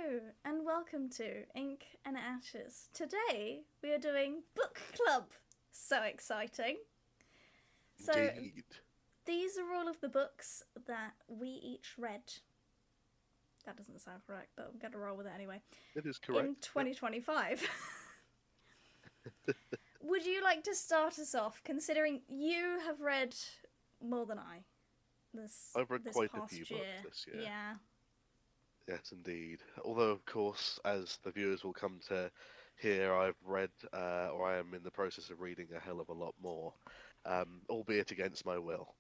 Hello, and welcome to Ink and Ashes. Today we are doing book club. So exciting! So, Indeed. these are all of the books that we each read. That doesn't sound correct, but I'm going to roll with it anyway. It is In correct. Yep. 2025. Would you like to start us off, considering you have read more than I I've read this quite a few past books year? this year. Yeah. Yes, indeed. Although, of course, as the viewers will come to hear, I've read, or I am in the process of reading a hell of a lot more, albeit against my will.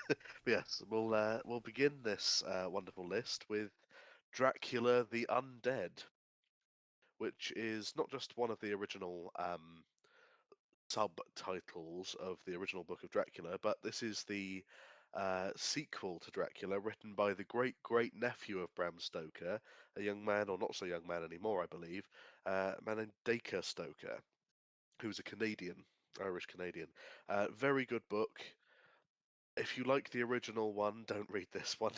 But yes, we'll begin this wonderful list with Dracula the Undead, which is not just one of the original subtitles of the original book of Dracula, but this is the sequel to Dracula, written by the great great nephew of Bram Stoker, a young man, or not so young man anymore, I believe, a man named Dacre Stoker, who's a Canadian, Irish Canadian. Very good book. If you like the original one, don't read this one.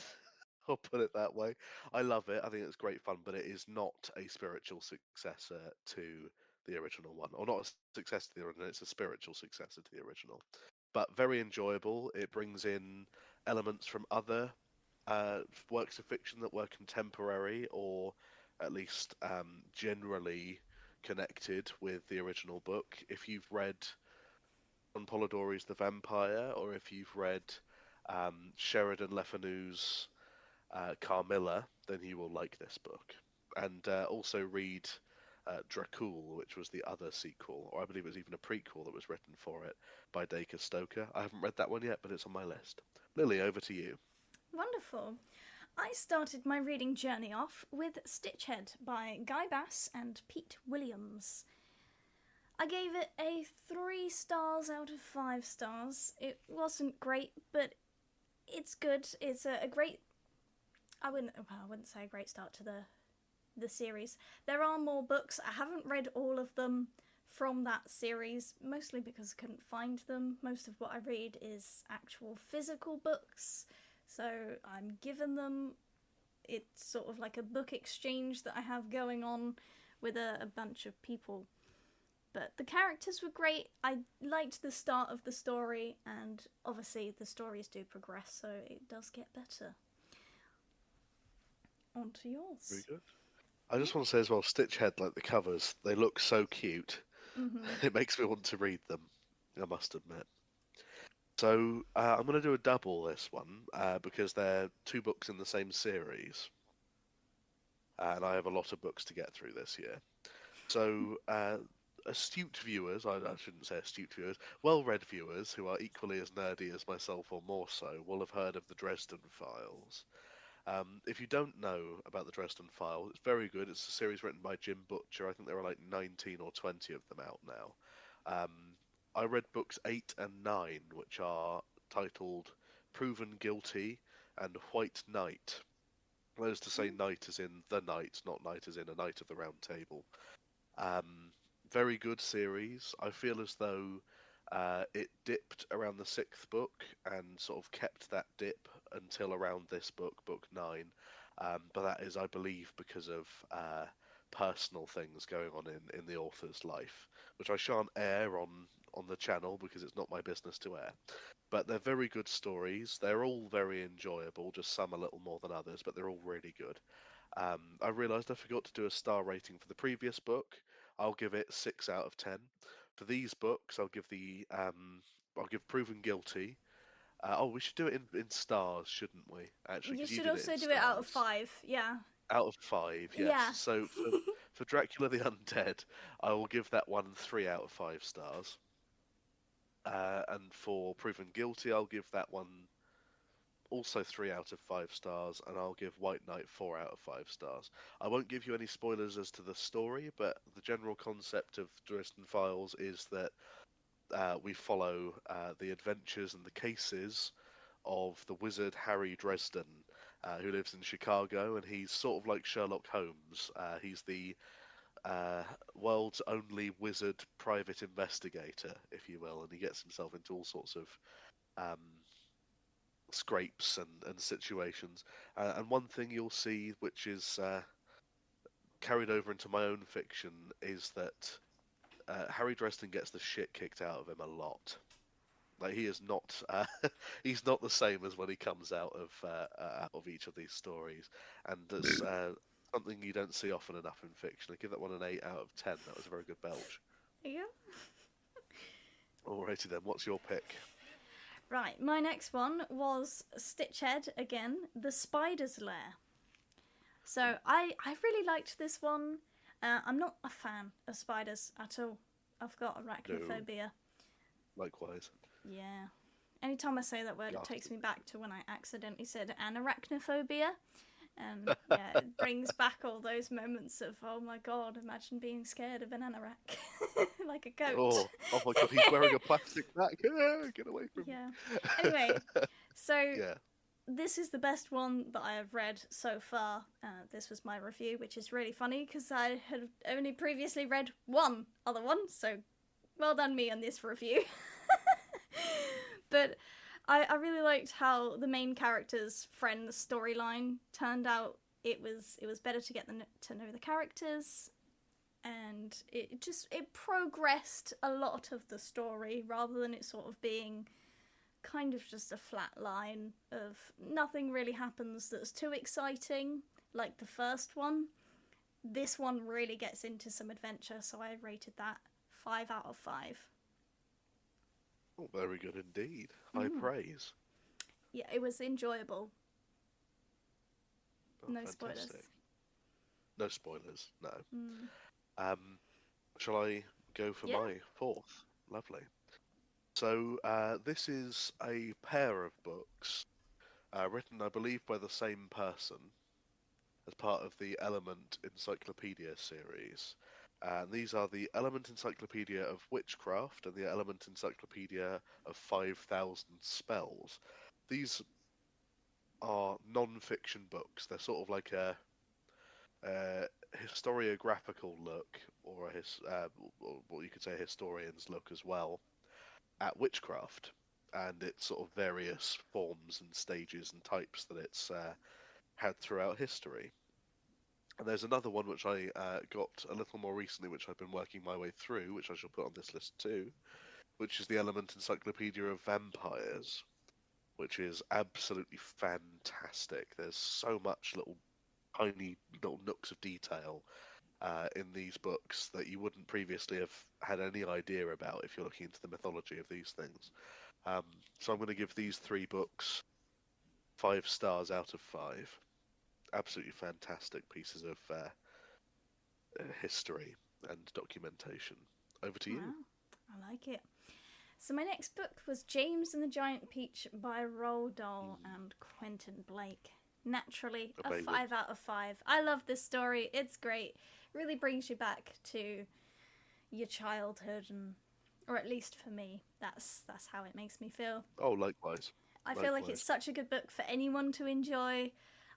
I'll put it that way. I love it. I think it's great fun, but it is not a spiritual successor to the original one, or not a successor to the original. It's a spiritual successor to the original, but very enjoyable. It brings in elements from other works of fiction that were contemporary, or at least generally connected with the original book. If you've read John Polidori's The Vampire, or if you've read Sheridan Le Fanu's Carmilla, then you will like this book. And also read Dracul, which was the other sequel, or I believe it was even a prequel that was written for it by Dacre Stoker. I haven't read that one yet, but it's on my list. Lily, over to you. Wonderful. I started my reading journey off with Stitchhead by Guy Bass and Pete Williams. I gave it a 3 stars out of 5 stars. It wasn't great, but it's good. It's a great. I wouldn't say a great start to the series. There are more books. I haven't read all of them from that series, mostly because I couldn't find them. Most of what I read is actual physical books, so I'm given them. It's sort of like a book exchange that I have going on with a bunch of people. But the characters were great. I liked the start of the story, and obviously the stories do progress, so it does get better. On to Very yours. good. I Yeah. just want to say as well, Stitchhead, like the covers, they look so cute. Mm-hmm. It makes me want to read them, I must admit. So I'm going to do a double this one because they're two books in the same series, and I have a lot of books to get through this year. So, astute viewers, I shouldn't say astute viewers, well read viewers who are equally as nerdy as myself or more so, will have heard of the Dresden Files. If you don't know about the Dresden Files, it's very good. It's a series written by Jim Butcher. I think there are like 19 or 20 of them out now. Um, I read books 8 and 9, which are titled Proven Guilty and White Knight. That is to say, knight as in the knight, not knight as in a knight of the round table. Um, Very good series. I feel as though it dipped around the sixth book and sort of kept that dip until around this book, book nine. But that is, I believe, because of personal things going on in the author's life, which I shan't air on the channel because it's not my business to air. But they're very good stories. They're all very enjoyable, just some a little more than others, but they're all really good. I realised I forgot to do a star rating for the previous book. I'll give it 6 out of 10. For these books, I'll give Proven Guilty. We should do it in stars, shouldn't we? Actually, You because you should did it in also do it out of stars. 5. Yeah. Out of five, yes. Yeah. So for Dracula the Undead, I will give that one 3 out of 5 stars. And for Proven Guilty, I'll give that one also 3 out of 5 stars, and I'll give White Knight 4 out of 5 stars. I won't give you any spoilers as to the story, but the general concept of Dresden Files is that we follow the adventures and the cases of the wizard Harry Dresden, who lives in Chicago, and he's sort of like Sherlock Holmes. He's the world's only wizard private investigator, if you will, and he gets himself into all sorts of um, scrapes and situations. And one thing you'll see, which is carried over into my own fiction is that Harry Dresden gets the shit kicked out of him a lot. Like he is not, he's not the same as when he comes out of each of these stories, and that's something you don't see often enough in fiction. I give that one an 8 out of 10. That was a very good belch. Yeah. Alrighty then, what's your pick? Right, my next one was Stitchhead again, The Spider's Lair. So I really liked this one. I'm not a fan of spiders at all. I've got No, arachnophobia. likewise. Yeah. Anytime I say that word, it takes Ghastly. me back to when I accidentally said anarachnophobia. And yeah, it brings back all those moments of, oh my god, imagine being scared of an anorak. Like a goat. Oh my god, he's wearing a plastic bag. Get away from Yeah. me. Anyway, so Yeah. this is the best one that I have read so far. This was my review, which is really funny because I had only previously read one other one, so well done me on this review. But I really liked how the main character's friend's storyline turned out. It was better to get to know the characters, and it progressed a lot of the story rather than it sort of being kind of just a flat line of nothing really happens that's too exciting like the first one. This one really gets into some adventure, so I rated that 5 out of 5. Oh, very good indeed. High praise. Yeah, it was enjoyable. Oh, No fantastic. spoilers. No spoilers, no. Mm. Um, shall I go for Yeah. my fourth? Lovely. So, this is a pair of books written, I believe, by the same person as part of the Element Encyclopedia series. And these are the Element Encyclopedia of Witchcraft and the Element Encyclopedia of 5,000 Spells. These are non-fiction books. They're sort of like a historiographical look, or or what you could say a historian's look as well, at witchcraft and its sort of various forms and stages and types that it's had throughout history. And there's another one which I got a little more recently, which I've been working my way through, which I shall put on this list too, which is the Element Encyclopedia of Vampires, which is absolutely fantastic. There's so much tiny little nooks of detail in these books that you wouldn't previously have had any idea about if you're looking into the mythology of these things. Um, so I'm going to give these three books 5 stars out of 5. Absolutely fantastic pieces of history and documentation. Over to you. Wow, I like it. So my next book was James and the Giant Peach by Roald Dahl and Quentin Blake. Naturally, a Amazing. 5 out of 5. I love this story. It's great. Really brings you back to your childhood, and or at least for me, that's how it makes me feel. Oh, likewise. I feel like it's Likewise. such a good book for anyone to enjoy.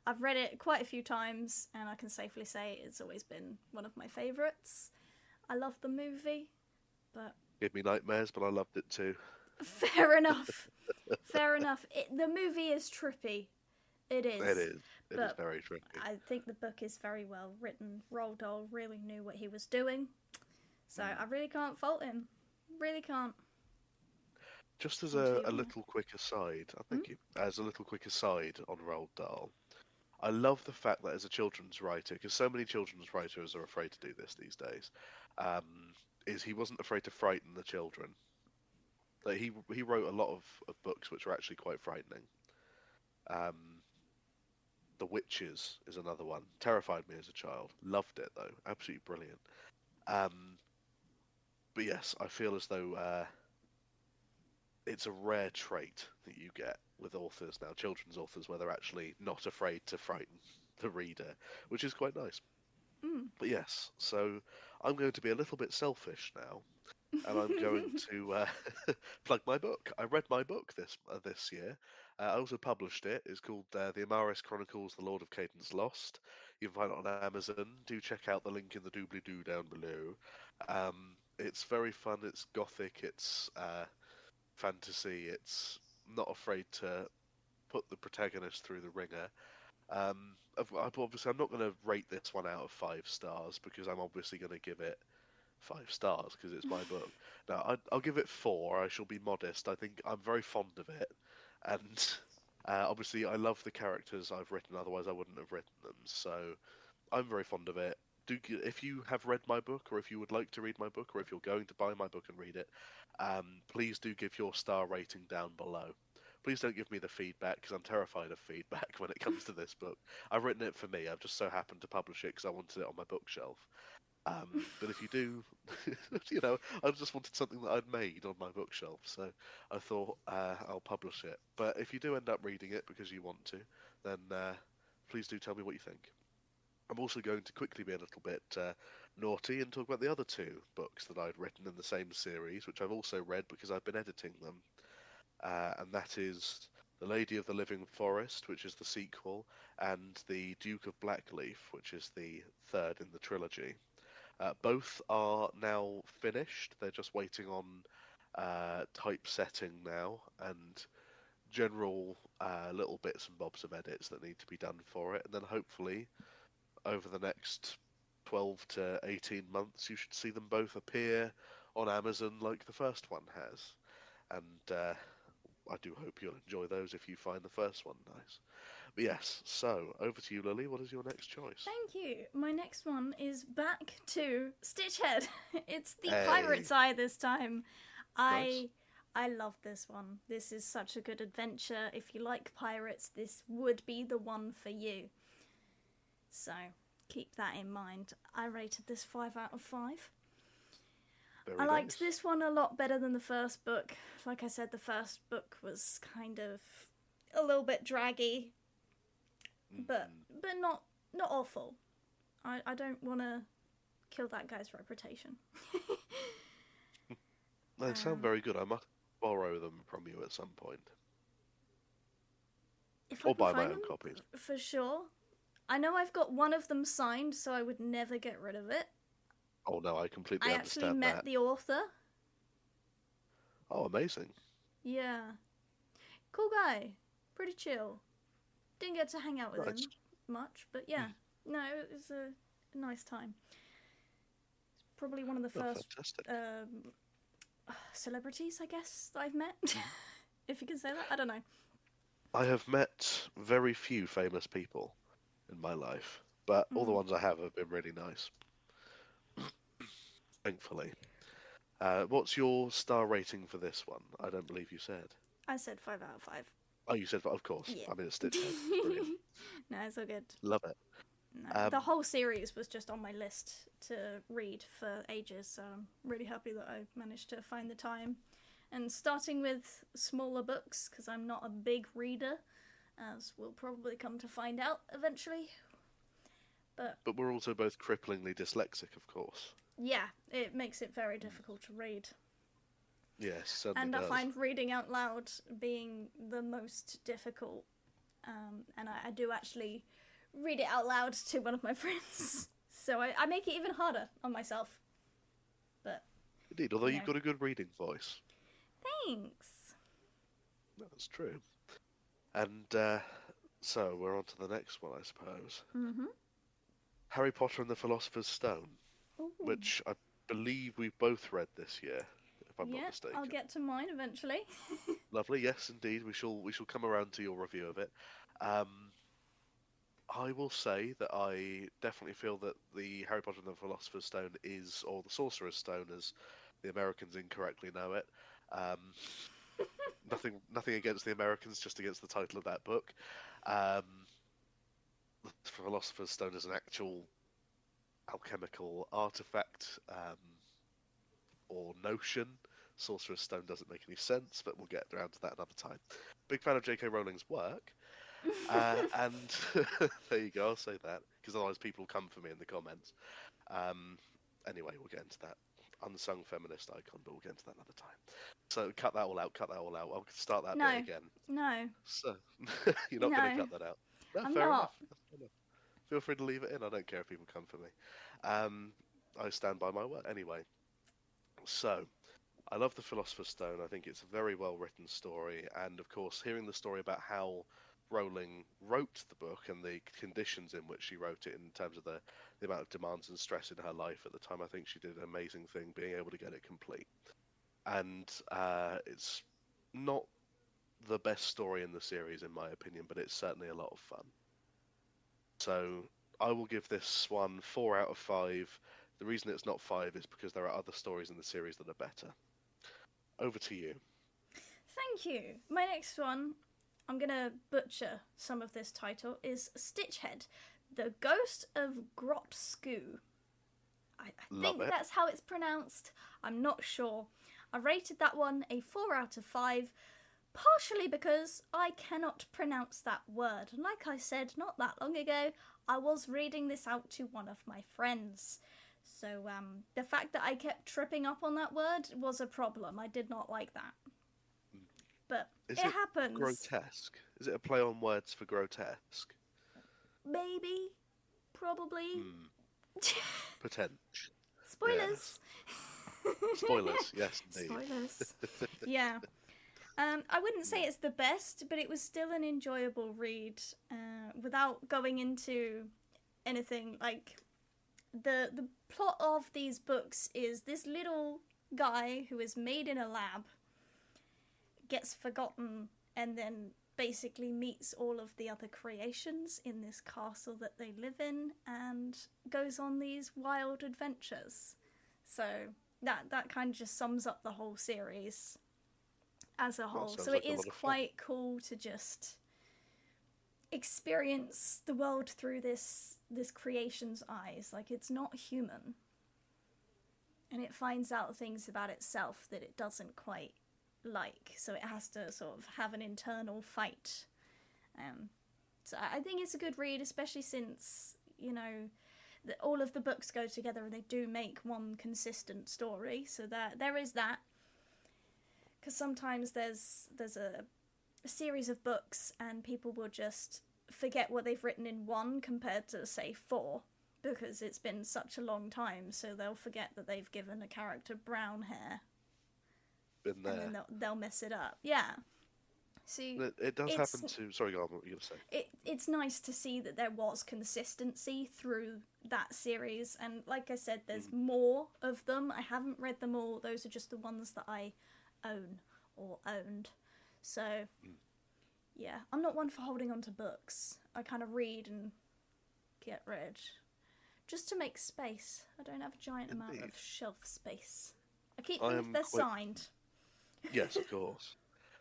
I've read it quite a few times, and I can safely say it's always been one of my favourites. I love the movie, but Gave me nightmares, but I loved it too. fair enough. Fair enough. The movie is trippy. It It is. is. It is But very tricky. I think the book is very well written. Roald Dahl really knew what he was doing. So I really can't fault him. Really can't. Just as On to a your... little quick aside, I Hmm? thank you. As a little quick aside on Roald Dahl, I love the fact that as a children's writer, because so many children's writers are afraid to do this these days, is he wasn't afraid to frighten the children. Like he wrote a lot of books which are actually quite frightening. Um, The Witches is another one. Terrified me as a child. Loved it though. Absolutely brilliant. Um, but yes, I feel as though it's a rare trait that you get with authors now, children's authors, where they're actually not afraid to frighten the reader, which is quite nice. Mm. But yes, so I'm going to be a little bit selfish now, and I'm going to plug my book. I read my book this year. I also published it. It's called The Amaris Chronicles: The Lord of Cadence Lost. You can find it on Amazon. Do check out the link in the doobly doo down below. It's very fun. It's gothic. It's fantasy. It's not afraid to put the protagonist through the ringer. Obviously, I'm not going to rate this one out of 5 stars because I'm obviously going to give it 5 stars because it's my book. Now, I'll give it 4. I shall be modest. I think I'm very fond of it, and obviously, I love the characters I've written. Otherwise, I wouldn't have written them. So I'm very fond of it. If you have read my book, or if you would like to read my book, or if you're going to buy my book and read it, please do give your star rating down below. Please don't give me the feedback because I'm terrified of feedback when it comes to this book. I've written it for me. I've just so happened to publish it because I wanted it on my bookshelf. But if you do, I just wanted something that I'd made on my bookshelf, so I thought I'll publish it. But if you do end up reading it because you want to, then please do tell me what you think. I'm also going to quickly be a little bit naughty and talk about the other 2 books that I'd written in the same series, which I've also read because I've been editing them. And that is The Lady of the Living Forest, which is the sequel, and The Duke of Blackleaf, which is the third in the trilogy. Both are now finished. They're just waiting on typesetting now and general little bits and bobs of edits that need to be done for it. And then hopefully, over the next 12 to 18 months, you should see them both appear on Amazon like the first one has. And I do hope you'll enjoy those if you find the first one nice. But yes, so over to you, Lily. What is your next choice? Thank you. My next one is back to Stitchhead. It's the Hey, Pirate's Eye this time. nice. I love this one. This is such a good adventure. If you like pirates, this would be the one for you. So keep that in mind. I rated this 5 out of 5. Very I liked nice. this one a lot better than the first book. Like I said, the first book was kind of a little bit draggy, but Mm. not awful. I don't want to kill that guy's reputation. They sound um, very good. I must borrow them from you at some point, if I or can buy my find own them, copies. for sure. I know I've got one of them signed, so I would never get rid of it. Oh no, I completely I actually understand met that. the author. Oh, amazing. Yeah, cool guy, pretty chill. Didn't get to hang out with Nice. him much, but yeah, Mm. no, it was a nice time. Probably one of the Oh, first fantastic. celebrities, I guess, that I've met. Mm. If you can say that, I don't know. I have met very few famous people in my life, but all the Mm, ones I have been really nice, thankfully. What's your star rating for this one? I don't believe you said. I said 5 out of 5. Oh, you said, of course. Yeah. I mean, it's Stitchhead. Brilliant. No, it's all good. Love it. No, the Um, whole series was just on my list to read for ages, so I'm really happy that I managed to find the time. And starting with smaller books, because I'm not a big reader, as we'll probably come to find out eventually. But but we're also both cripplingly dyslexic, of course. yeah, it makes it very difficult to read. Yes, certainly And I does. find reading out loud being the most difficult. And I do actually read it out loud to one of my friends. So I make it even harder on myself. But, Indeed, although you you've know, got a good reading voice. thanks. That's true. And so we're on to the next one, I suppose. Mm-hmm. Harry Potter and the Philosopher's Stone, Ooh. which I believe we've both read this year, if I'm not Yeah, I'll mistaken. get to mine eventually. Lovely, yes, indeed. We shall come around to your review of it. Um, I will say that I definitely feel that the Harry Potter and the Philosopher's Stone is, or the Sorcerer's Stone, as the Americans incorrectly know it. Um, nothing against the Americans, just against the title of that book. Um, the Philosopher's Stone is an actual alchemical artifact or notion. Sorcerer's Stone doesn't make any sense, but we'll get around to that another time. Big fan of J.K. Rowling's work, and there you go. I'll say that because otherwise people will come for me in the comments. Um, anyway, we'll get into that. Unsung feminist icon, but we'll get into that another time. So cut that all out. Cut that all out. I'll start that bit No, again. no, So you're not going to no, cut that out. No, I'm fair not. enough. That's fair enough. Feel free to leave it in. I don't care if people come for me. Um, I stand by my word. Anyway, so I love the Philosopher's Stone. I think it's a very well written story, and of course, hearing the story about how Rowling wrote the book and the conditions in which she wrote it, in terms of the amount of demands and stress in her life at the time, I think she did an amazing thing being able to get it complete. And it's not the best story in the series, in my opinion, but it's certainly a lot of fun. So I will give this one 4 out of 5. The reason it's not 5 is because there are other stories in the series that are better. Over to you. Thank you. My next one, I'm gonna butcher some of this title, is Stitchhead, The Ghost of Grotskoo. I Love think it. that's how it's pronounced. I'm not sure. I rated that one a 4 out of 5, partially because I cannot pronounce that word. And like I said not that long ago, I was reading this out to one of my friends. So the fact that I kept tripping up on that word was a problem. I did not like that. But Is it it happens. grotesque? Is it a play on words for grotesque? Maybe. Probably. Potential. Spoilers. Yes. Spoilers, yes, indeed. Spoilers. Yeah. I wouldn't say it's the best, but it was still an enjoyable read. Without going into anything, like the plot of these books is this little guy who is made in a lab gets forgotten and then basically meets all of the other creations in this castle that they live in and goes on these wild adventures. So that kind of just sums up the whole series as a whole. So like it is quite cool to just experience the world through this creation's eyes. Like, it's not human. And it finds out things about itself that it doesn't quite like. So it has to sort of have an internal fight. So I think it's a good read, especially since, you know, all of the books go together and they do make one consistent story. So there is that. Because sometimes there's a series of books and people will just forget what they've written in one compared to, say, 4, because it's been such a long time, so they'll forget that they've given a character brown hair. Been there. And then they'll mess it up. Yeah. So it does happen to... Sorry, go on, what were you going to say? It's nice to see that there was consistency through that series, and like I said, there's more of them. I haven't read them all. Those are just the ones that I own or owned. So yeah, I'm not one for holding on to books. I kind of read and get rid just to make space. I don't have a giant amount of shelf space. I keep them if they're signed. Yes, of course.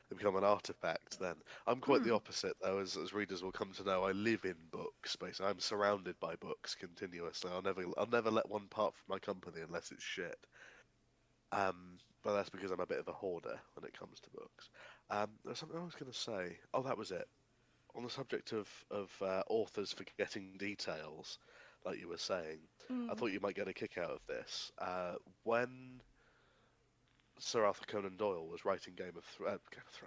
They become an artifact then. I'm quite the opposite, though, as readers will come to know. I live in books, basically. I'm surrounded by books continuously. I'll never let one part from my company unless it's shit. But that's because I'm a bit of a hoarder when it comes to books. There's something I was going to say. Oh, that was it. On the subject of authors forgetting details, like you were saying, I thought you might get a kick out of this. When Sir Arthur Conan Doyle was writing Game of Thrones,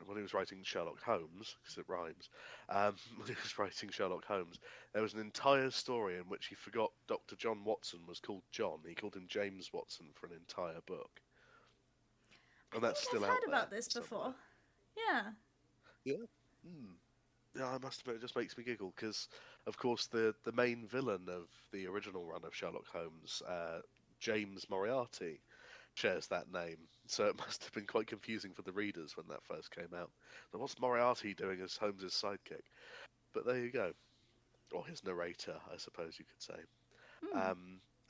when he was writing Sherlock Holmes, because it rhymes, when he was writing Sherlock Holmes, there was an entire story in which he forgot Dr. John Watson was called John. He called him James Watson for an entire book. And that's still out there. I've heard about this before. Yeah. Yeah. Yeah, I must admit, it just makes me giggle because, of course, the main villain of the original run of Sherlock Holmes, James Moriarty, shares that name. So it must have been quite confusing for the readers when that first came out. Now, what's Moriarty doing as Holmes's sidekick? But there you go. Or his narrator, I suppose you could say.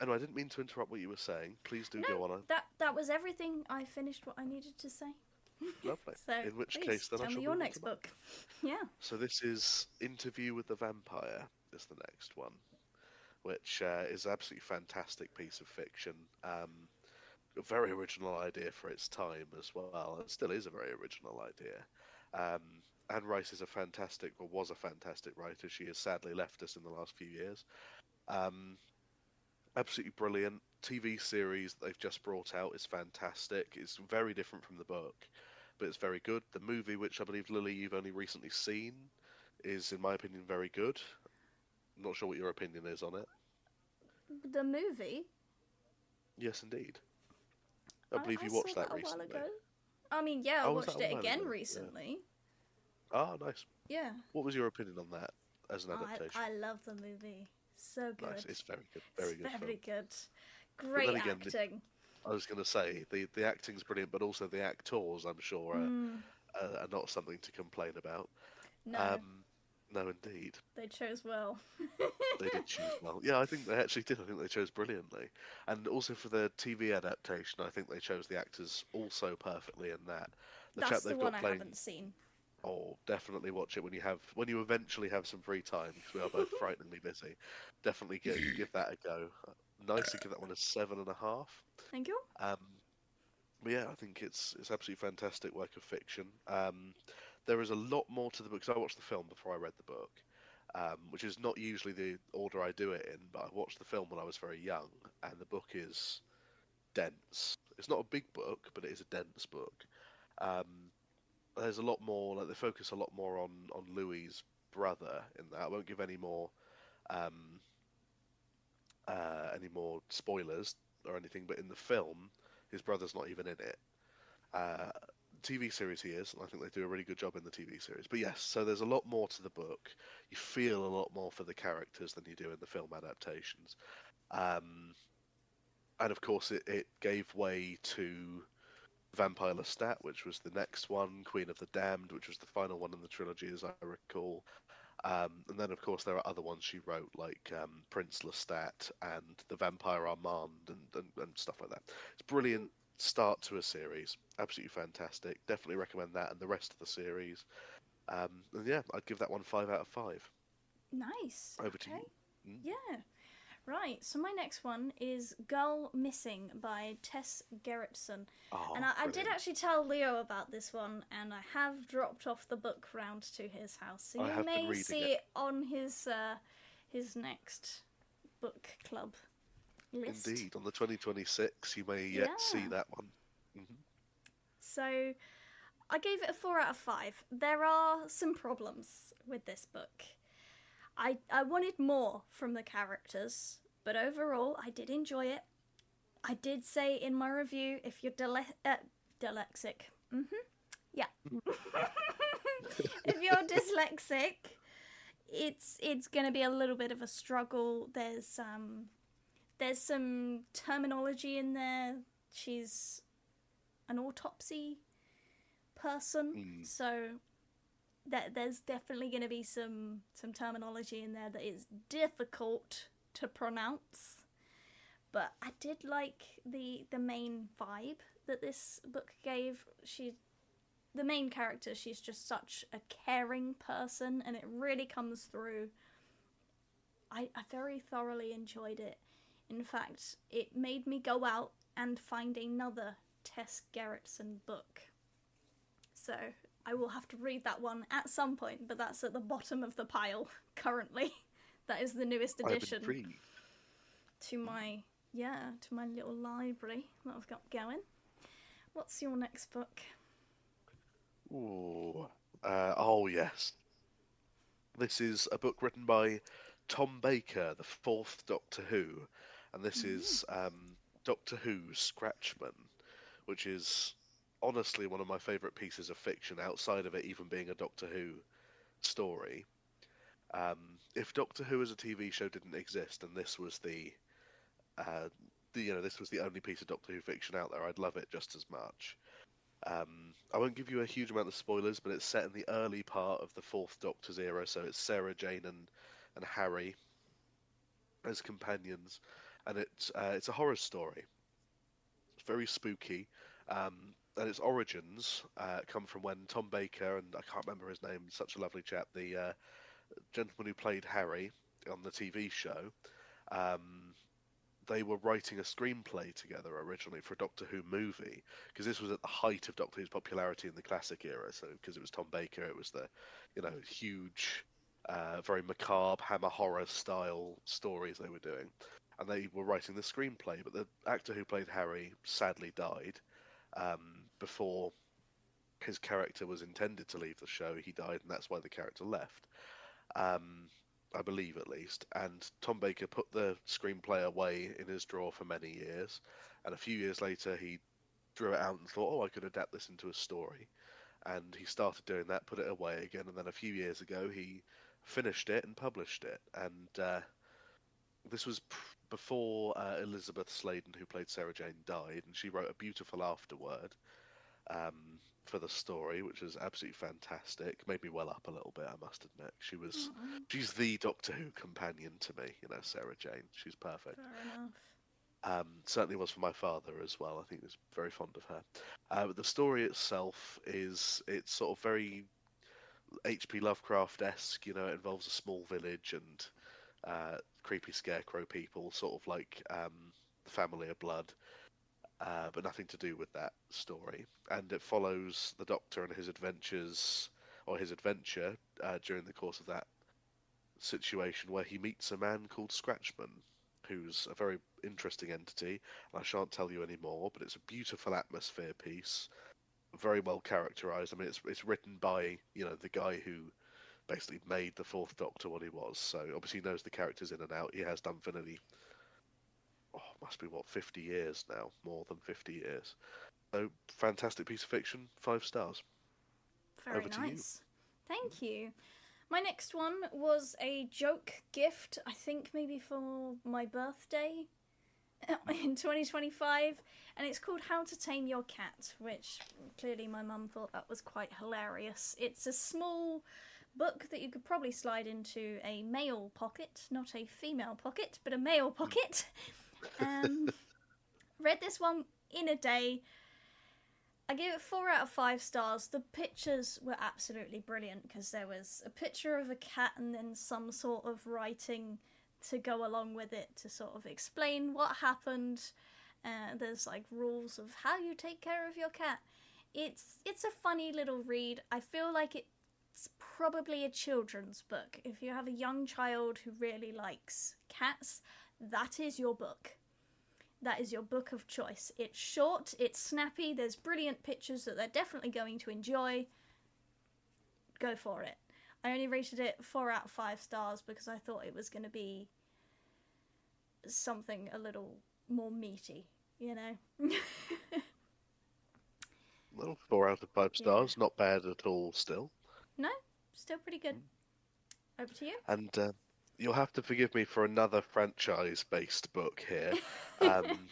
Anyway, I didn't mean to interrupt what you were saying. Please do go on. That was everything. I finished what I needed to say. Lovely. So, in which please, case, then tell I shall me your move on next to mine. book. Yeah. So this is Interview with the Vampire is the next one, which is an absolutely fantastic piece of fiction. A very original idea for its time as well. It still is a very original idea. Anne Rice is was a fantastic writer. She has sadly left us in the last few years. Absolutely brilliant. TV series that they've just brought out is fantastic. It's very different from the book, but it's very good. The movie, which I believe, Lily, you've only recently seen, is, in my opinion, very good. I'm not sure what your opinion is on it. The movie? Yes, indeed. I believe you watched that recently. I mean, yeah, I was watched that a it while again ago? recently. Yeah. Ah, nice. Yeah. What was your opinion on that as an adaptation? I love the movie. So Nice, good. it's very good, It's very good film. very good. But then Great again, acting. I was going to say the acting's brilliant, but also the actors, I'm sure, Mm, are not something to complain about. no, Um, no, indeed, they chose well. they did choose well. Yeah, I think they actually did. I think they chose brilliantly, and also for the TV adaptation, I think they chose the actors also perfectly in that. The chap That's the they've one got I playing. haven't seen. Oh, definitely watch it when you eventually have some free time because we are both frighteningly busy. Definitely give that a go. Nice to give that one a 7.5. Thank you. Um, but yeah, I think it's absolutely fantastic work of fiction. There is a lot more to the book. 'Cause I watched the film before I read the book, which is not usually the order I do it in. But I watched the film when I was very young, and the book is dense. It's not a big book, but it is a dense book. Um, there's a lot more. Like they focus a lot more on Louis's brother in that. I won't give um, any more spoilers or anything. But in the film, his brother's not even in it. Uh, TV series he is, and I think they do a really good job in the TV series. But yes, so there's a lot more to the book. You feel a lot more for the characters than you do in the film adaptations. Um, and of course, it gave way to Vampire Lestat, which was the next one, Queen of the Damned, which was the final one in the trilogy, as I recall. And then, of course, there are other ones she wrote, like Prince Lestat and The Vampire Armand and stuff like that. It's a brilliant start to a series. Absolutely fantastic. Definitely recommend that and the rest of the series. And yeah, I'd give that one 5 out of 5. Nice. Over to Okay. you. Mm. Yeah. Right. So my next one is Girl Missing by Tess Gerritsen. And Oh, I did brilliant. actually tell Leo about this one, and I have dropped off the book round to his house. So I you have been may reading see it. it on his next book club list. Indeed. On the 2026, you may yet see Yeah. that one. Hmm. So I gave it a 4 out of 5. There are some problems with this book. I wanted more from the characters, but overall, I did enjoy it. I did say in my review, if you're dyslexic, yeah, if you're dyslexic, it's gonna be a little bit of a struggle. There's some terminology in there. She's an autopsy person, Mm. so there's definitely going to be some terminology in there that is difficult to pronounce. But I did like the main vibe that this book gave. The main character, she's just such a caring person, and it really comes through. I very thoroughly enjoyed it. In fact, it made me go out and find another Tess Gerritsen book. So I will have to read that one at some point, but that's at the bottom of the pile currently. That is the newest I'm addition intrigued. to my little library that I've got going. What's your next book? Ooh. Oh, yes. This is a book written by Tom Baker, the fourth Doctor Who, and this Mm. is Doctor Who's Scratchman, which is honestly one of my favourite pieces of fiction outside of it even being a Doctor Who story. If Doctor Who as a TV show didn't exist and this was uh, this was the only piece of Doctor Who fiction out there, I'd love it just as much. I won't give you a huge amount of spoilers, but it's set in the early part of the Fourth Doctor's era, so it's Sarah Jane and Harry as companions, and it's a horror story. It's very spooky, and its origins come from when Tom Baker and I can't remember his name, such a lovely chap, the gentleman who played Harry on the TV show. Um, they were writing a screenplay together originally for a Doctor Who movie because this was at the height of Doctor Who's popularity in the classic era. So because it was Tom Baker, it was the huge, very macabre hammer horror style stories they were doing, and they were writing the screenplay. But the actor who played Harry sadly died before his character was intended to leave the show. He died, and that's why the character left. Um, I believe at least. And Tom Baker put the screenplay away in his drawer for many years, and a few years later he drew it out and thought, "Oh, I could adapt this into a story." and he started doing that, put it away again, and then a few years ago he finished it and published it. And this was before Elizabeth Sladen, who played Sarah Jane, died, and she wrote a beautiful afterword for the story, which was absolutely fantastic. Made me well up a little bit, I must admit. Oh, She's the Doctor Who companion to me, Sarah Jane. She's perfect. fair enough. Certainly was for my father as well. I think he was very fond of her. But the story itself it's sort of very H.P. Lovecraft-esque. It involves a small village and creepy scarecrow people, sort of like the Family of Blood, but nothing to do with that story. And it follows the Doctor and his adventures, or his adventure during the course of that situation, where he meets a man called Scratchman, who's a very interesting entity. And I shan't tell you any more, but it's a beautiful atmosphere piece, very well characterized. I mean, it's written by the guy who basically made the Fourth Doctor what he was. So obviously he knows the characters in and out. He has done for nearly, must be what, 50 years now, more than 50 years. So fantastic piece of fiction, 5 stars. Very Over to you. nice. Thank you. My next one was a joke gift, I think maybe for my birthday in 2025, and it's called How to Tame Your Cat, which clearly my mum thought that was quite hilarious. It's a small book that you could probably slide into a male pocket, not a female pocket, but a male pocket. Read this one in a day. I gave it 4 out of 5 stars. The pictures were absolutely brilliant because there was a picture of a cat and then some sort of writing to go along with it to sort of explain what happened. There's like rules of how you take care of your cat. It's a funny little read. I feel like it's probably a children's book. If you have a young child who really likes cats, that is your book. That is your book of choice. It's short, it's snappy, there's brilliant pictures that they're definitely going to enjoy. Go for it. I only rated it 4 out of 5 stars because I thought it was going to be something a little more meaty, Well, 4 out of 5 Yeah. stars, not bad at all still. No, still pretty good. Over to you. And you'll have to forgive me for another franchise-based book here. Um,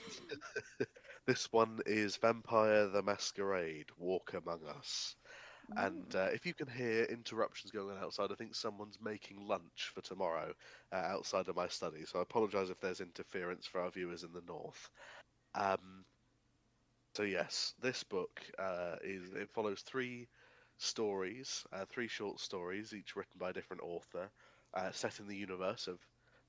this one is Vampire the Masquerade: Walk Among Us. And Ooh. if you can hear interruptions going on outside, I think someone's making lunch for tomorrow outside of my study. So I apologise if there's interference for our viewers in the north. Um, so yes, this book it follows 3 stories, 3 short stories, each written by a different author, set in the universe of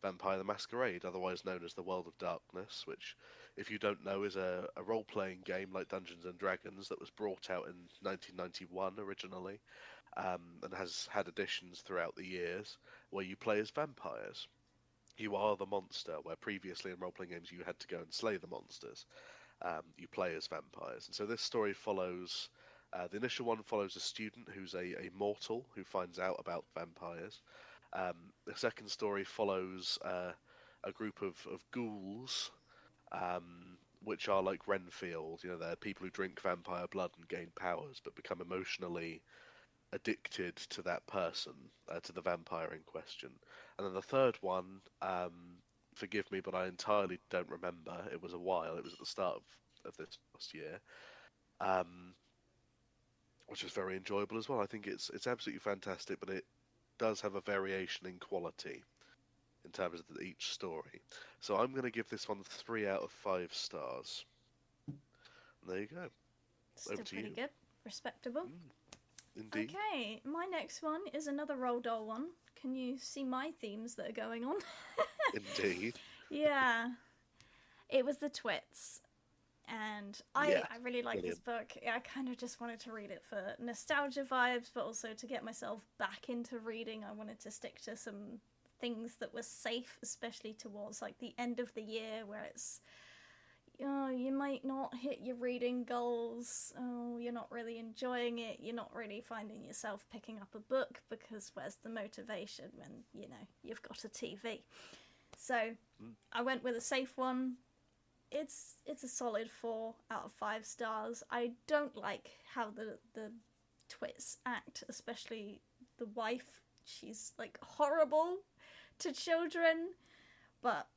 Vampire the Masquerade, otherwise known as the World of Darkness, which, if you don't know, is a role-playing game like Dungeons and Dragons that was brought out in 1991 originally, and has had additions throughout the years where you play as vampires. You are the monster, where previously in role-playing games you had to go and slay the monsters. You play as vampires. And so this story follows. The initial one follows a student who's a mortal who finds out about vampires. The second story follows a group of ghouls, which are like Renfield. They're people who drink vampire blood and gain powers, but become emotionally addicted to that person, to the vampire in question. And then the third one, forgive me, but I entirely don't remember. It was a while. It was at the start of this past year, um, which was very enjoyable as well. I think it's absolutely fantastic, but it does have a variation in quality in terms of each story. So I'm going to give this one 3 out of 5 stars. And there you go. Over Still to pretty you. good. Respectable. Indeed. Okay, my next one is another Roald Dahl one. Can you see my themes that are going on? Indeed. Yeah. It was The Twits. And Yeah. I really like this book. I kind of just wanted to read it for nostalgia vibes, but also to get myself back into reading. I wanted to stick to some things that were safe, especially towards like the end of the year where it's you might not hit your reading goals. Oh, you're not really enjoying it. You're not really finding yourself picking up a book because where's the motivation when, you've got a TV? So I went with a safe one. It's a solid 4 out of 5 stars. I don't like how the Twit's act, especially the wife. She's like horrible to children, but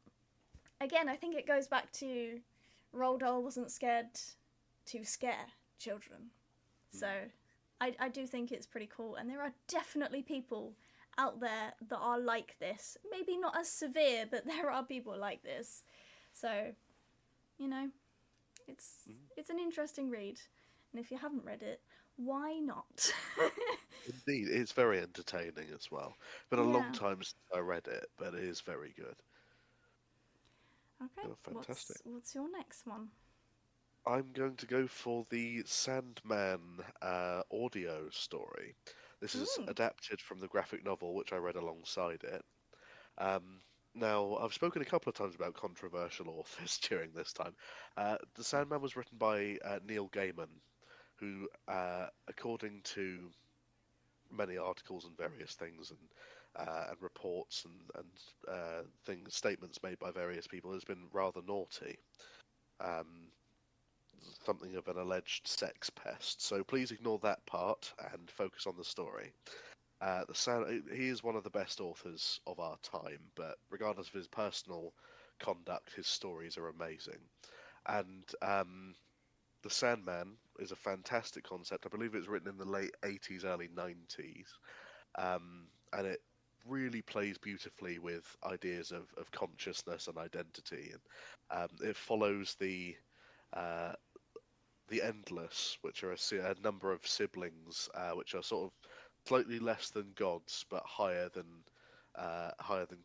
again, I think it goes back to Roald Dahl wasn't scared to scare children. So I do think it's pretty cool, and there are definitely people out there that are like this. Maybe not as severe, but there are people like this. So, you know, it's an interesting read, and if you haven't read it, why not? Indeed, it's very entertaining as well. Been a long Yeah. time since I read it, but it is very good. Okay. Oh, fantastic. What's your next one? I'm going to go for the Sandman audio story. This is Ooh. adapted from the graphic novel, which I read alongside it. Um, Now, I've spoken a couple of times about controversial authors during this time. The Sandman was written by Neil Gaiman, who, according to many articles and various things and reports and things, statements made by various people, has been rather naughty. Um, Something of an alleged sex pest. So please ignore that part and focus on the story. He is one of the best authors of our time, but regardless of his personal conduct, his stories are amazing. And The Sandman is a fantastic concept. I believe it was written in the late 80s, early 90s, and it really plays beautifully with ideas of consciousness and identity. And it follows uh, the Endless, which are a number of siblings, which are sort of slightly less than gods, but higher than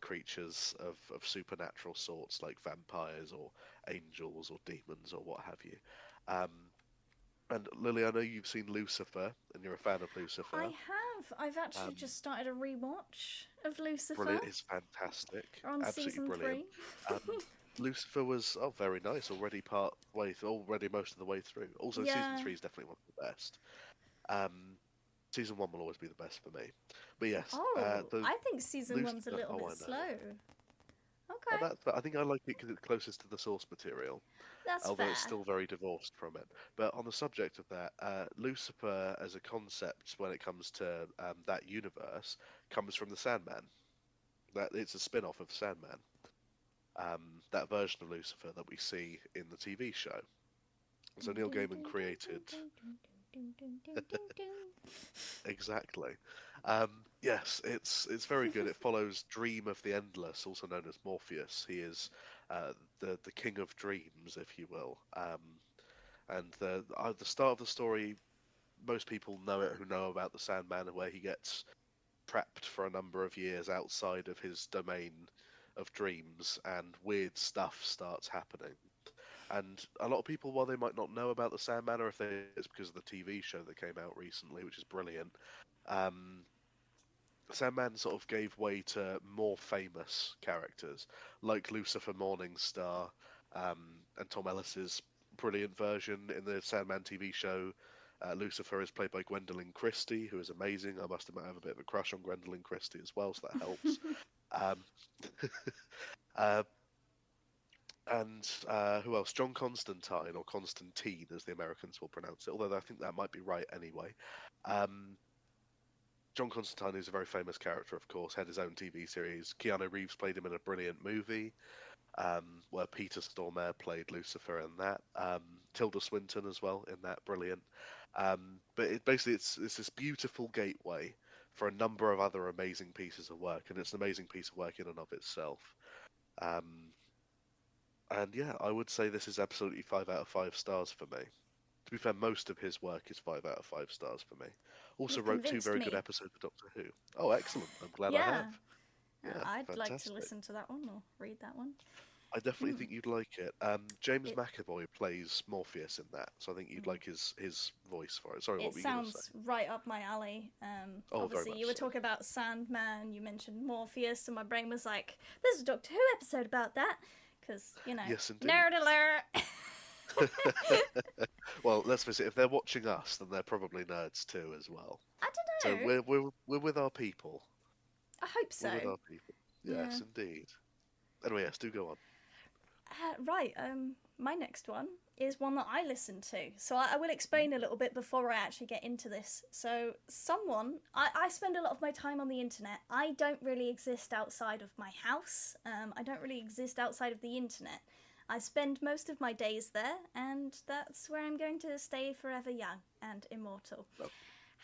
creatures of supernatural sorts, like vampires or angels or demons or what have you. Um, and Lily, I know you've seen Lucifer, and you're a fan of I Lucifer. have. I've actually Um, just started a rewatch of Lucifer. Brilliant, it's fantastic, We're on absolutely season brilliant. 3. Lucifer was very nice, already most of the way through. Also, season Yeah. three is definitely one of the best. Um, Season one will always be the best for me. But yes, Oh, the I think season 1's a Lucifer. little Oh, bit I know. slow. Okay, But I think I like it because it's closest to the source material, that's although it's fair. still very divorced from it. But on the subject of that, Lucifer as a concept, when it comes to that universe, comes from the Sandman. That it's a spin-off of Sandman. That version of Lucifer that we see in the TV show. So Neil Gaiman created exactly. Yes, it's very good. It follows Dream of the Endless, also known as Morpheus. He is the king of dreams, if you will. And the start of the story, most people know it who know about the Sandman, where he gets trapped for a number of years outside of his domain of dreams, and weird stuff starts happening. And a lot of people, while they might not know about the Sandman, or if it's because of the TV show that came out recently, which is brilliant, um, Sandman sort of gave way to more famous characters like Lucifer Morningstar, and Tom Ellis's brilliant version in the Sandman TV show. Lucifer is played by Gwendolyn Christie, who is amazing. I must admit, I have a bit of a crush on Gwendolyn Christie as well, so that helps. Um, uh, and Who else? John Constantine, or Constantine, as the Americans will pronounce it, although I think that might be right anyway. Um, John Constantine is a very famous character, of course, had his own TV series. Keanu Reeves played him in a brilliant movie, where Peter Stormare played Lucifer in that. Tilda Swinton as well in that, brilliant. But it's this beautiful gateway for a number of other amazing pieces of work, and it's an amazing piece of work in and of itself. Um, and yeah, I would say this is absolutely 5 out of 5 stars for me. To be fair, most of his work is 5 out of 5 stars for me. Also You've wrote two convinced very good me. episodes of Doctor Who. Oh, excellent. I'm glad I Yeah. have. Yeah, I'd like to fantastic. listen to that one or read that one. I definitely Hmm. think you'd like it. James It McAvoy plays Morpheus in that, so I think you'd like his voice for it. Sorry, what it were you going to say? sounds right up my alley. Oh, very Obviously, you much were so. talking about Sandman, you mentioned Morpheus, and my brain was like, there's a Doctor Who episode about that. Because, Yes, indeed. nerd alert! Well, let's face it. If they're watching us, then they're probably nerds too, as well. I So don't know. we're with our people. I hope We're so. with our people. Yeah. Yes, indeed. Anyway, yes, do go on. Right, my next one is one that I listened to. So I will explain a little bit before I actually get into this. So, I spend a lot of my time on the internet. I don't really exist outside of my house. I don't really exist outside of the internet. I spend most of my days there, and that's where I'm going to stay forever young and immortal. Oh,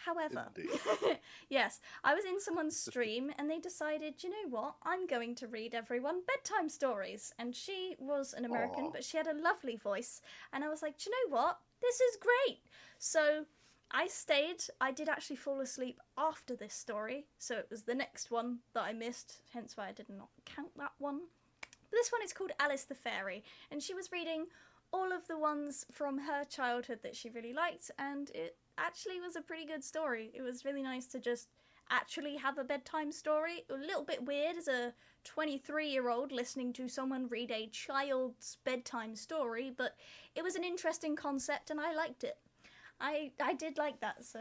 However, indeed. yes, I was in someone's stream and they decided, you know what, I'm going to read everyone bedtime stories. And she was an American, Aw. but she had a lovely voice. And I was like, do you know what? This is great. So I stayed. I did actually fall asleep after this story. So it was the next one that I missed, hence why I did not count that one. But this one is called Alice the Fairy. And she was reading all of the ones from her childhood that she really liked, and it actually was a pretty good story. It was really nice to just actually have a bedtime story. A little bit weird as a 23-year-old listening to someone read a child's bedtime story, but it was an interesting concept and I liked it. I did like that, so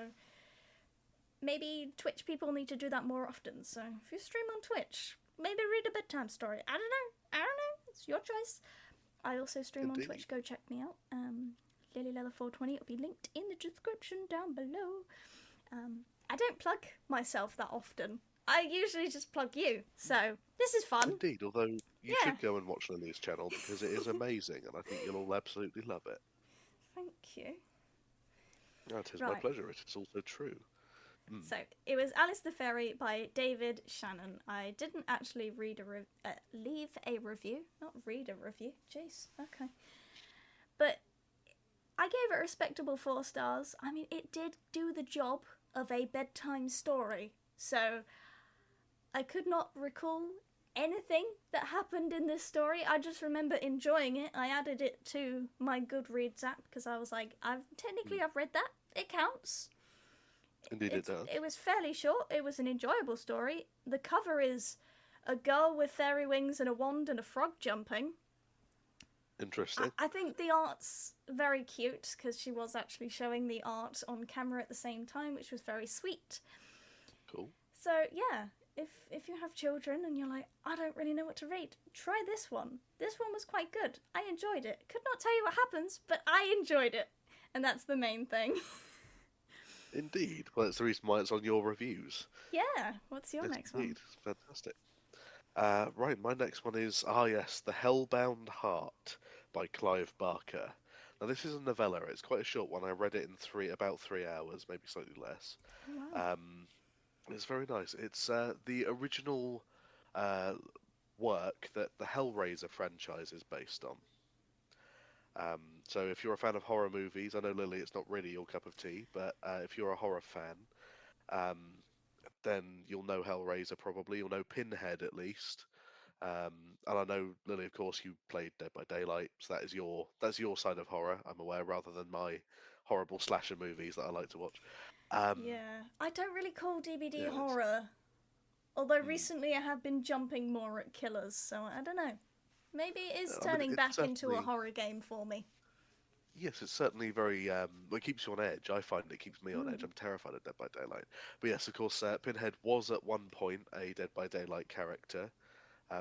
maybe Twitch people need to do that more often. So if you stream on Twitch, maybe read a bedtime story. I don't know. It's your choice. I also stream Indeed. on Twitch. Go check me out. LilyLella420. It'll be linked in the description down below. I don't plug myself that often. I usually just plug you. So this is fun. Indeed, although you Yeah. should go and watch Lily's channel because it is amazing and I think you'll all absolutely love it. Thank you. That is my Right. pleasure. It is also true. So it was Alice the Fairy by David Shannon. I didn't actually leave a review, not read a review. Jeez, okay. But I gave it a respectable 4 stars. I mean, it did do the job of a bedtime story. So I could not recall anything that happened in this story. I just remember enjoying it. I added it to my Goodreads app because I was like, I've read that. It counts. Indeed, it does. It was fairly short. It was an enjoyable story. The cover is a girl with fairy wings and a wand and a frog jumping. Interesting. I think the art's very cute because she was actually showing the art on camera at the same time, which was very sweet. Cool. So yeah, if you have children and you're like, I don't really know what to read, try this one. This one was quite good. I enjoyed it. Could not tell you what happens, but I enjoyed it. And that's the main thing. Indeed. Well, that's the reason why it's on your reviews. Yeah, what's your Yes, next one? indeed. Fantastic. Right, my next one is, yes, The Hellbound Heart by Clive Barker. Now, this is a novella. It's quite a short one. I read it in about 3 hours, maybe slightly less. Wow. It's very nice. It's the original work that the Hellraiser franchise is based on. So if you're a fan of horror movies, I know, Lily, it's not really your cup of tea, but if you're a horror fan, then you'll know Hellraiser probably. You'll know Pinhead at least. And I know, Lily, of course, you played Dead by Daylight, so that's your side of horror, I'm aware, rather than my horrible slasher movies that I like to watch. Yeah, I don't really call DBD Yeah, horror. Although recently I have been jumping more at killers, so I don't know. Maybe it is I mean, turning it's back into a certainly- horror game for me. Yes, it's certainly very. It keeps you on edge. I find it keeps me on edge. I'm terrified of Dead by Daylight. But yes, of course, Pinhead was at one point a Dead by Daylight character.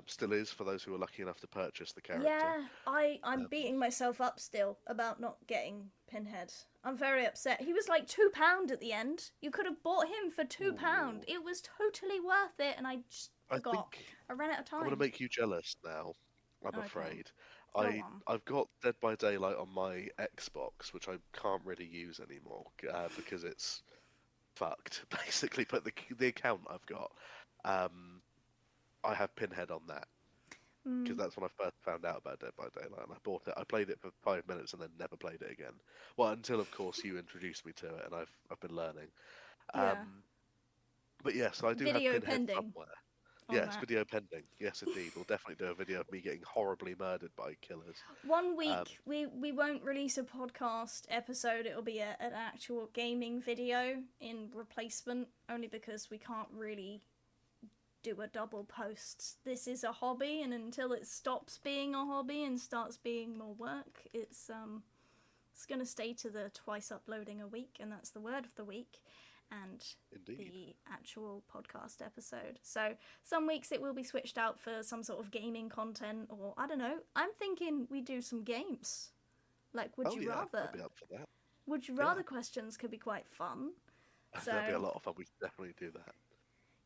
Still is for those who are lucky enough to purchase the character. Yeah, I'm beating myself up still about not getting Pinhead. I'm very upset. He was like £2 at the end. You could have bought him for £2. It was totally worth it, and I just forgot. I ran out of time. I'm going to make you jealous now. I'm Okay. afraid. Go on. I've got Dead by Daylight on my Xbox, which I can't really use anymore because it's fucked basically. But the account I've got, I have Pinhead on that because that's when I first found out about Dead by Daylight, and I bought it. I played it for 5 minutes and then never played it again. Well, until of course you introduced me to it, and I've been learning. Yeah. But yes, I do Video have Pinhead pending somewhere. on Yes, that. video pending. Yes, indeed. We'll definitely do a video of me getting horribly murdered by killers. One week we won't release a podcast episode. It'll be an actual gaming video in replacement, only because we can't really do a double post. This is a hobby, and until it stops being a hobby and starts being more work, it's gonna stay to the twice uploading a week, and that's the word of the week. and Indeed. the actual podcast episode. So some weeks it will be switched out for some sort of gaming content, or I don't know. I'm thinking we do some games. Like, would Oh you yeah, rather? I'd be up for that. Would you Yeah, rather questions could be quite fun. that'd be a So, lot of fun. We can definitely do that.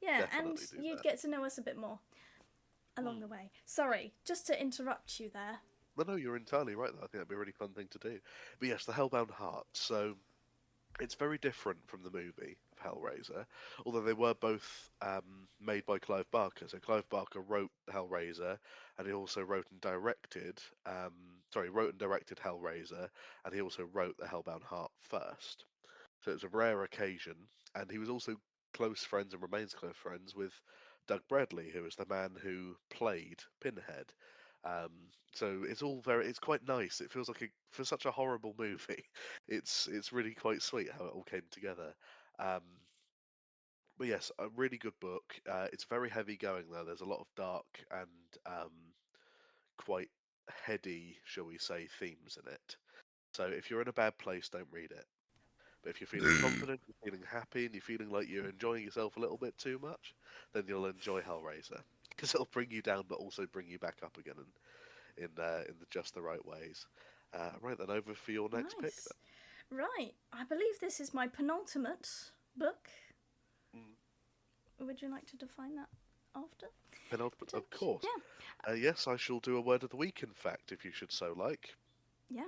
yeah, and Definitely do you'd that. get to know us a bit more along Hmm. the way. Sorry, just to interrupt you there. No, you're entirely right. Though. I think that'd be a really fun thing to do. But yes, the Hellbound Heart. So it's very different from the movie of Hellraiser, although they were both made by Clive Barker. So Clive Barker wrote Hellraiser, and he also wrote and directed Hellraiser, and he also wrote the Hellbound Heart first. So it was a rare occasion, and he was also close friends and remains close friends with Doug Bradley, who is the man who played Pinhead. So it's quite nice. It feels like for such a horrible movie, it's really quite sweet how it all came together. Um, but yes, a really good book. It's very heavy going though. There's a lot of dark and quite heady, shall we say, themes in it. So if you're in a bad place, don't read it. But if you're feeling confident, you're feeling happy, and you're feeling like you're enjoying yourself a little bit too much, then you'll enjoy Hellraiser because it'll bring you down, but also bring you back up again in just the right ways. Right then, over for your next pick. Nice. Right, I believe this is my penultimate book. Then. Mm, Would you like to define that after? penultimate, of course. Yeah, Yes, I shall do a word of the week. In fact, if you should so like, yeah.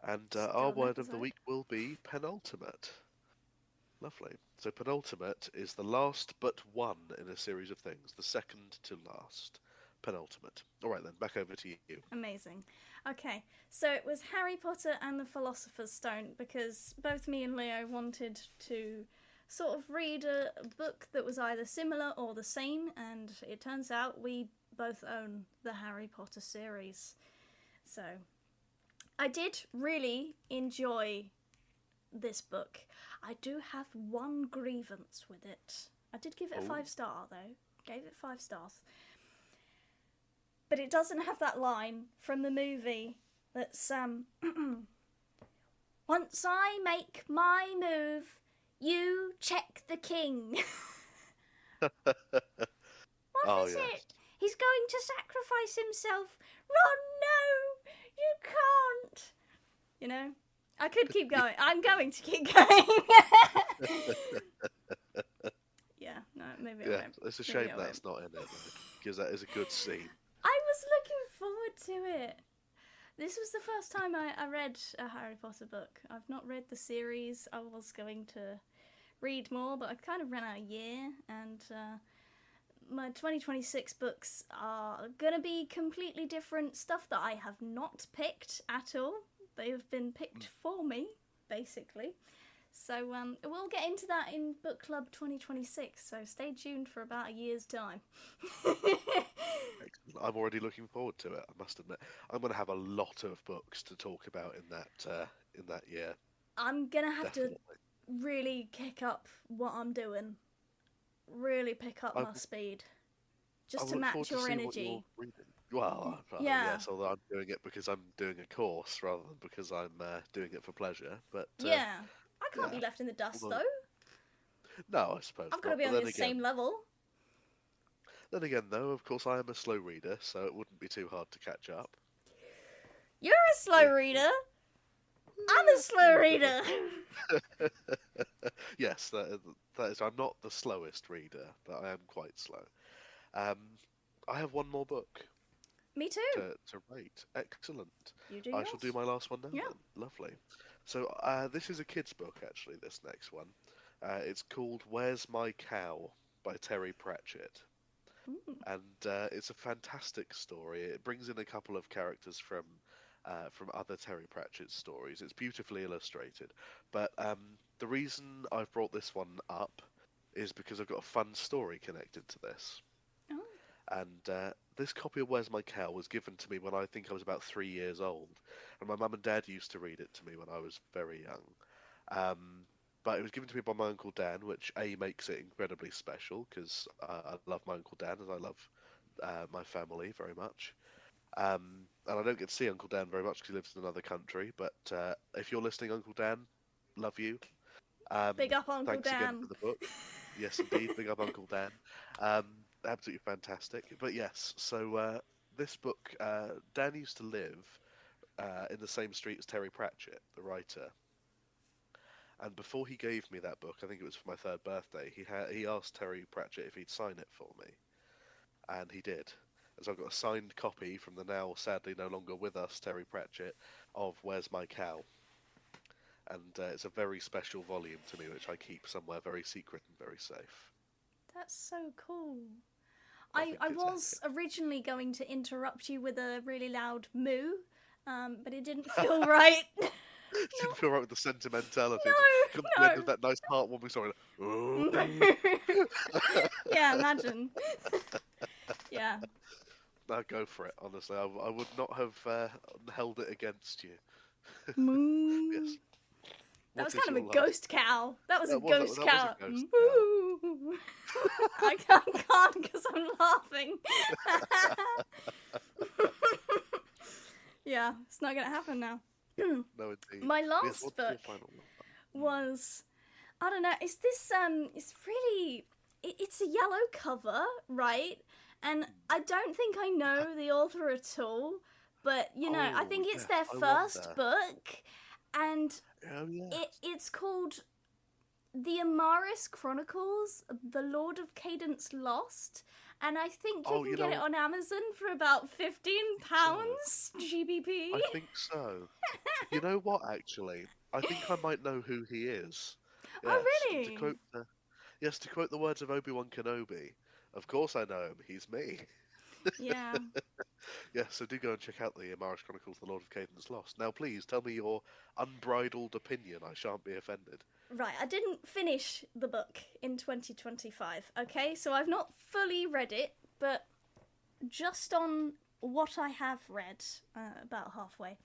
and our Still an word of the episode. week will be penultimate. Lovely. So penultimate is the last but one in a series of things, the second to last. Penultimate. All right then, back over to you. Amazing. Okay, so it was Harry Potter and the Philosopher's Stone because both me and Leo wanted to sort of read a book that was either similar or the same, and it turns out we both own the Harry Potter series. So I did really enjoy this book. I do have one grievance with it. I did give it a Oh, 5 star though. Gave it 5 stars. But it doesn't have that line from the movie that's once I make my move, you check the king. What oh is yes. it? He's going to sacrifice himself. Ron, no! You can't! You know? I could keep going. I'm going to keep going. Yeah, no, maybe I Yeah, won't. it's a Maybe shame I won't. that's not in it though, because that is a good scene. I was looking forward to it. This was the first time I read a Harry Potter book. I've not read the series. I was going to read more, but I kind of ran out of year, and my 2026 books are going to be completely different stuff that I have not picked at all. They have been picked for me, basically. So we'll get into that in Book Club 2026, so stay tuned for about a year's time. Excellent. I'm already looking forward to it. I must admit, I'm going to have a lot of books to talk about in that year. I'm going to have to Definitely. really kick up what I'm doing. Really pick up I my will, speed. I Just will to look forward match to your see what you're energy. reading. Well, Yeah. yes, although I'm doing it because I'm doing a course rather than because I'm doing it for pleasure. But Yeah. I can't yeah, be left in the dust, although though. no, I suppose I've got to not. be But on the same level. then again, though, of course, I am a slow reader, so it wouldn't be too hard to catch up. You're a slow Yeah, reader. I'm a slow reader. yes, that is. I'm not the slowest reader, but I am quite slow. Um, I have one more book Me too. to rate. Excellent. You do I shall do yours. my last one now Yeah. then. Lovely. So this is a kid's book actually. This next one. It's called "Where's My Cow" by Terry Pratchett, Mm. and it's a fantastic story. It brings in a couple of characters from other Terry Pratchett stories. It's beautifully illustrated, but the reason I've brought this one up is because I've got a fun story connected to this. Oh. And this copy of Where's My Cow was given to me when I think I was about 3 years old, and my mum and dad used to read it to me when I was very young. Um, but it was given to me by my Uncle Dan, which A makes it incredibly special because I love my Uncle Dan as I love my family very much. And I don't get to see Uncle Dan very much because he lives in another country. But if you're listening, Uncle Dan, love you. Big up Uncle Thanks again Dan. for the book. Yes, indeed. Big up Uncle Dan. Absolutely fantastic. But yes, so this book, Dan used to live in the same street as Terry Pratchett, the writer. And before he gave me that book, I think it was for my third birthday, he asked Terry Pratchett if he'd sign it for me, and he did. And so I've got a signed copy from the now sadly no longer with us Terry Pratchett of Where's My Cow? And it's a very special volume to me, which I keep somewhere very secret and very safe. That's so cool. I I think it's was epic. originally going to interrupt you with a really loud moo, but it didn't feel right. Didn't feel right with the sentimentality. Come to the end No, of that nice heartwarming story. no. Yeah, imagine. Yeah. No, go for it. Honestly, I would not have held it against you. Moo. Yes. That What was is kind of your a last? ghost cow. That was a That was ghost that was a cow. ghost cow. Moo. I can't because I'm laughing. Yeah, it's not gonna happen now. No, indeed. My Yes. last What's your book final one? was, I don't know. Is this It's really. It's a yellow cover, right? And I don't think I know the author at all. But I Oh think it's yes, their I first wonder. book, and Oh yes. it's called The Amaris Chronicles, The Lord of Cadence Lost, and I think you Oh, can get it on Amazon for about so. £15 GBP. I think so. You know what? Actually, I think I might know who he is. Oh, Yes, and really? to quote the words of Obi-Wan Kenobi, of course I know him. He's me. Yeah. Yes, so do go and check out the Amaris Chronicles: The Lord of Cadence Lost. Now, please tell me your unbridled opinion. I shan't be offended. Right, I didn't finish the book in 2025, okay? So I've not fully read it, but just on what I have read, about halfway,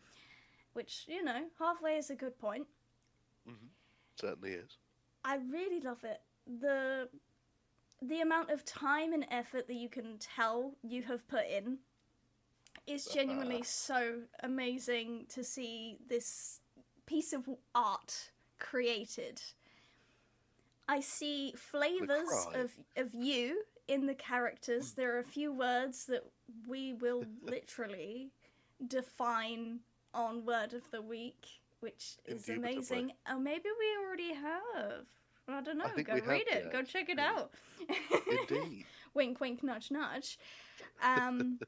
which, halfway is a good point. Hmm. Certainly is. I really love it. The amount of time and effort that you can tell you have put in is genuinely so amazing to see this piece of art created. I see The flavors cry. of you in the characters. There are a few words that we will literally define on Word of the Week, which is Indubitably. amazing. Oh, maybe we already have. I don't I know. think Go we have, read it. yeah. Go check it Indeed. out. Indeed. Wink, wink, nudge, nudge. Um,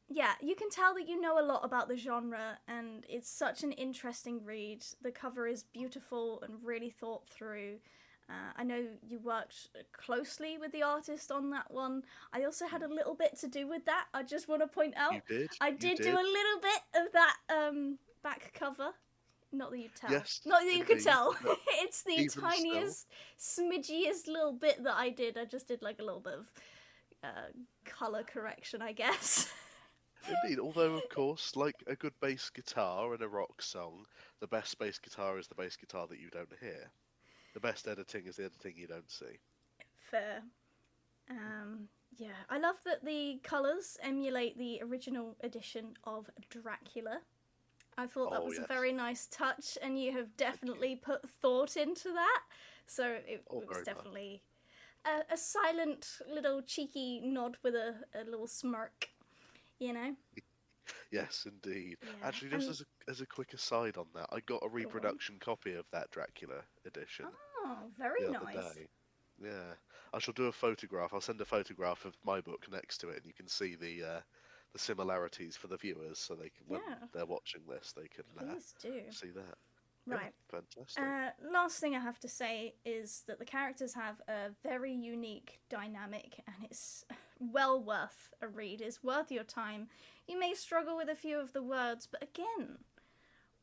yeah, you can tell that you know a lot about the genre, and it's such an interesting read. The cover is beautiful and really thought through. I know you worked closely with the artist on that one. I also had a little bit to do with that. I just want to point You out did. I You did do did. a little bit of that back cover. Not that you'd tell. Yes, Not that you could indeed. tell. But It's the even still, tiniest, smidgiest little bit that I did. I just did like a little bit of colour correction, I guess. indeed. Although, of course, like a good bass guitar in a rock song, the best bass guitar is the bass guitar that you don't hear. The best editing is the editing you don't see. Fair. Yeah, I love that the colours emulate the original edition of Dracula. I thought that Oh was a yes, very nice touch, and you have thank you. definitely put thought into that. So it Oh, was very much. definitely a silent little cheeky nod with a little smirk, you know? Yes, indeed. Yeah, Actually, just and as a quick aside on that, I got a go on. reproduction copy of that Dracula edition Oh, very the other nice. day. Yeah, I shall do a photograph. I'll send a photograph of my book next to it, and you can see the similarities for the viewers, so they can, when Yeah, they're watching this, they can please do. see that. Yeah, Right. fantastic. Last thing I have to say is that the characters have a very unique dynamic, and it's well worth a read. It's worth your time. You may struggle with a few of the words, but again,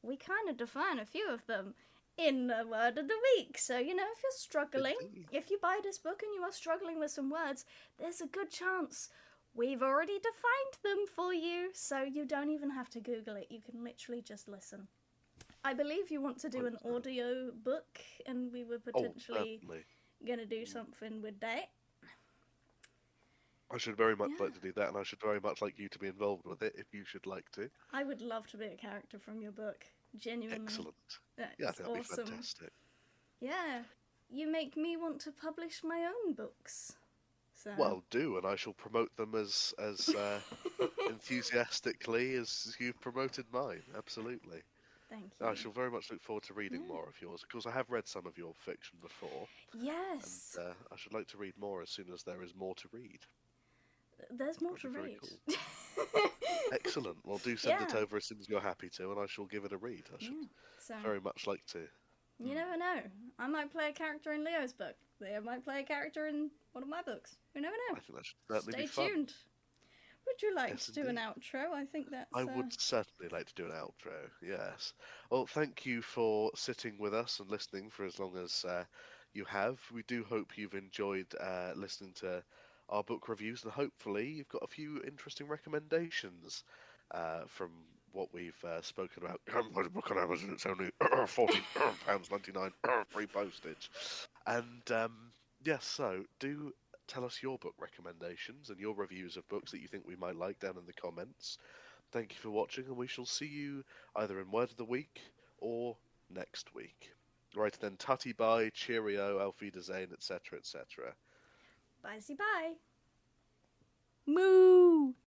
we kind of define a few of them in the word of the week. So, if you're struggling, Indeed. if you buy this book and you are struggling with some words, there's a good chance we've already defined them for you. So you don't even have to Google it. You can literally just listen. I believe you want to do an audio book, and we were Oh, potentially certainly. going to do Mm. something with that. I should very much Yeah. like to do that, and I should very much like you to be involved with it if you should like to. I would love to be a character from your book. Genuinely. Excellent. Yeah, I That's think that'd be awesome. fantastic. Yeah, you make me want to publish my own books. So. Well, do, and I shall promote them as enthusiastically as you've promoted mine. Absolutely. Thank I you. shall very much look forward to reading Yeah. more of yours. Of course, I have read some of your fiction before, and Yes. I should like to read more as soon as there is more to read. There's more That'd to be very read. cool. Excellent. Well, do send it Yeah. over as soon as you're happy to, and I shall give it a read. I should Yeah. So, very much like to. you never know. I might play a character in Leo's book. Leo might play a character in one of my books. We never know. I think that should certainly be Stay fun. tuned. Would you like Yes, to do an indeed. outro? I think I that's. would certainly like to do an outro, yes. Well, thank you for sitting with us and listening for as long as you have. We do hope you've enjoyed listening to our book reviews, and hopefully you've got a few interesting recommendations from what we've spoken about. You haven't got a book on Amazon, it's only £14.99 free postage. And yes, so do tell us your book recommendations and your reviews of books that you think we might like down in the comments. Thank you for watching, and we shall see you either in Word of the Week or next week. Right then, tutty bye, cheerio, auf Wiedersehen, etc., etc. Bye, bye. Moo!